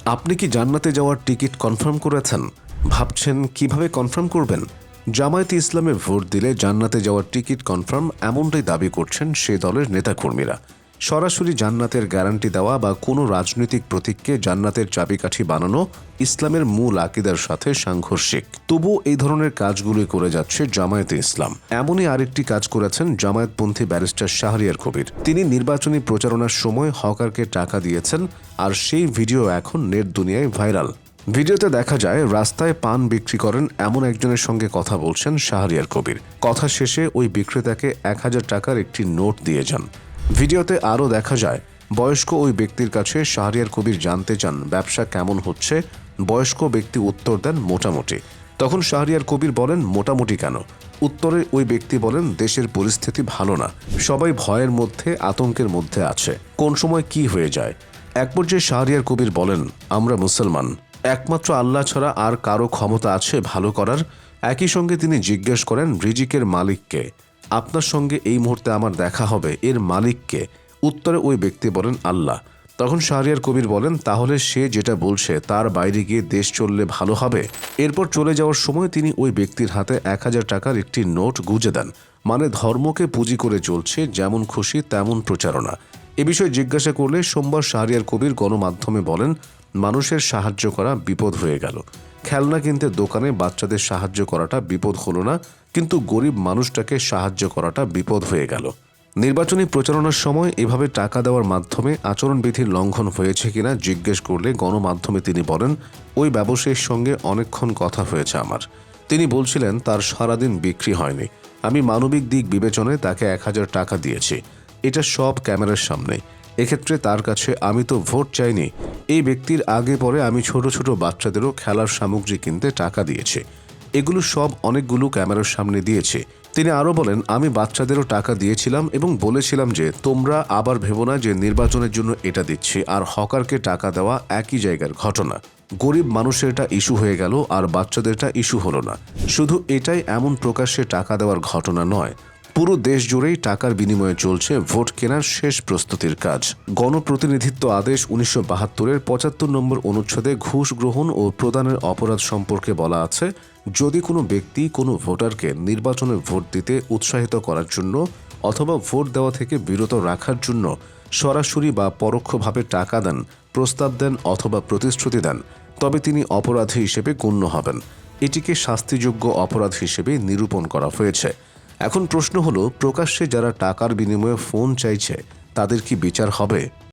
আপনি কি জান্নাতে যাওয়ার টিকিট কনফার্ম করেছেন? ভাবছেন কিভাবে কনফার্ম করবেন? জামায়াতে ইসলামে ভোট দিলে জান্নাতে যাওয়ার টিকিট কনফার্ম, এমনটাই দাবি করছেন সে দলের নেতাকর্মীরা। সরাসরি জান্নাতের গ্যারান্টি দেওয়া বা কোনো রাজনৈতিক প্রতীককে জান্নাতের চাবিকাঠি বানানো ইসলামের মূল আকিদার সাথে সাংঘর্ষিক। তবুও এই ধরনের কাজগুলোই করে যাচ্ছে জামায়াতে ইসলাম। এমনই আরেকটি কাজ করেছেন জামায়াতপন্থী ব্যারিস্টার শাহরিয়ার কবির। তিনি নির্বাচনী প্রচারণার সময় হকারকে টাকা দিয়েছেন, আর সেই ভিডিও এখন নেট দুনিয়ায় ভাইরাল। ভিডিওতে দেখা যায় রাস্তায় পান বিক্রি করেন এমন একজনের সঙ্গে কথা বলছেন শাহরিয়ার কবির। কথা শেষে ওই বিক্রেতাকে 1000 টাকার একটি নোট দিয়ে যান। ভিডিওতে আরও দেখা যায় বয়স্ক ওই ব্যক্তির কাছে শাহরিয়ার কবির জানতে চান ব্যবসা কেমন হচ্ছে। বয়স্ক ব্যক্তি উত্তর দেন মোটামুটি। তখন শাহরিয়ার কবির বলেন মোটামুটি কেন? উত্তরে ওই ব্যক্তি বলেন দেশের পরিস্থিতি ভালো না, সবাই ভয়ের মধ্যে, আতঙ্কের মধ্যে আছে, কোন সময় কি হয়ে যায়। এক পর্যায়ে শাহরিয়ার কবির বলেন আমরা মুসলমান, একমাত্র আল্লাহ ছাড়া আর কারো ক্ষমতা আছে ভালো করার? একই সঙ্গে তিনি জিজ্ঞেস করেন রিজিকের মালিককে, আপনার সঙ্গে এই মুহূর্তে আমার দেখা হবে, এর মালিককে? উত্তরে ওই ব্যক্তি বলেন আল্লাহ। তখন শাহরিয়ার কবির বলেন তাহলে সে যেটা বলছে তার বাইরে গিয়ে দেশ চললে ভালো হবে। এরপর চলে যাওয়ার সময় তিনি ওই ব্যক্তির হাতে 1000 টাকার একটি নোট গুঁজে দেন। মানে ধর্মকে পুঁজি করে চলছে যেমন খুশি তেমন প্রচারণা। এ বিষয়ে জিজ্ঞাসা করলে সোমবার শাহরিয়ার কবির গণমাধ্যমে বলেন মানুষের সাহায্য করা বিপদ হয়ে গেল। খেলনা কিনতে দোকানে বাচ্চাদের সাহায্য করাটা বিপদ হলো না, কিন্তু গরিব মানুষটাকে সাহায্য করাটা বিপদ হয়ে গেল। নির্বাচনী প্রচারণার সময় এভাবে টাকা দেওয়ার মাধ্যমে আচরণবিধির লঙ্ঘন হয়েছে কিনা জিজ্ঞেস করলে গণমাধ্যমে তিনি বলেন ওই ব্যবসায়ীর সঙ্গে অনেকক্ষণ কথা হয়েছে আমার। তিনি বলছিলেন তার সারাদিন বিক্রি হয়নি, আমি মানবিক দিক বিবেচনায় তাকে 1000 টাকা দিয়েছি। এটা সব ক্যামেরার সামনে। এক্ষেত্রে তার কাছে আমি তো ভোট চাইনি। এই ব্যক্তির আগে পরে আমি ছোট ছোট বাচ্চাদেরও খেলার সামগ্রী কিনতে টাকা দিয়েছি। এগুলো সব অনেকগুলো ক্যামেরার সামনে দিয়েছি। তিনি আরও বলেন আমি বাচ্চাদেরও টাকা দিয়েছিলাম এবং বলেছিলাম যে তোমরা আবার ভেবো না যে নির্বাচনের জন্য এটা দিচ্ছি আর হকারকে টাকা দেওয়া একই জায়গার ঘটনা। গরিব মানুষেরটা ইস্যু হয়ে গেল আর বাচ্চাদেরটা ইস্যু হলো না। শুধু এটাই এমন প্রকাশ্যে টাকা দেওয়ার ঘটনা নয়, পুরো দেশ জুড়েই টাকার বিনিময়ে চলছে ভোট কেনার শেষ প্রস্তুতির কাজ। গণপ্রতিনিধিত্ব আদেশ 1972-এর 75 নম্বর অনুচ্ছেদে ঘুষ গ্রহণ ও প্রদানের অপরাধ সম্পর্কে বলা আছে, যদি কোনো ব্যক্তি কোনো ভোটারকে নির্বাচনে ভোট দিতে উৎসাহিত করার জন্য অথবা ভোট দেওয়া থেকে বিরত রাখার জন্য সরাসরি বা পরোক্ষভাবে টাকা দেন, প্রস্তাব দেন অথবা প্রতিশ্রুতি দেন, তবে তিনি অপরাধী হিসেবে গণ্য হবেন। এটিকে শাস্তিযোগ্য অপরাধ হিসেবে নিরূপণ করা হয়েছে। এখন প্রশ্ন হলো প্রকাশ্যে যারা টাকার বিনিময়ে ফোন চাইছে তাদের কি বিচার হবে?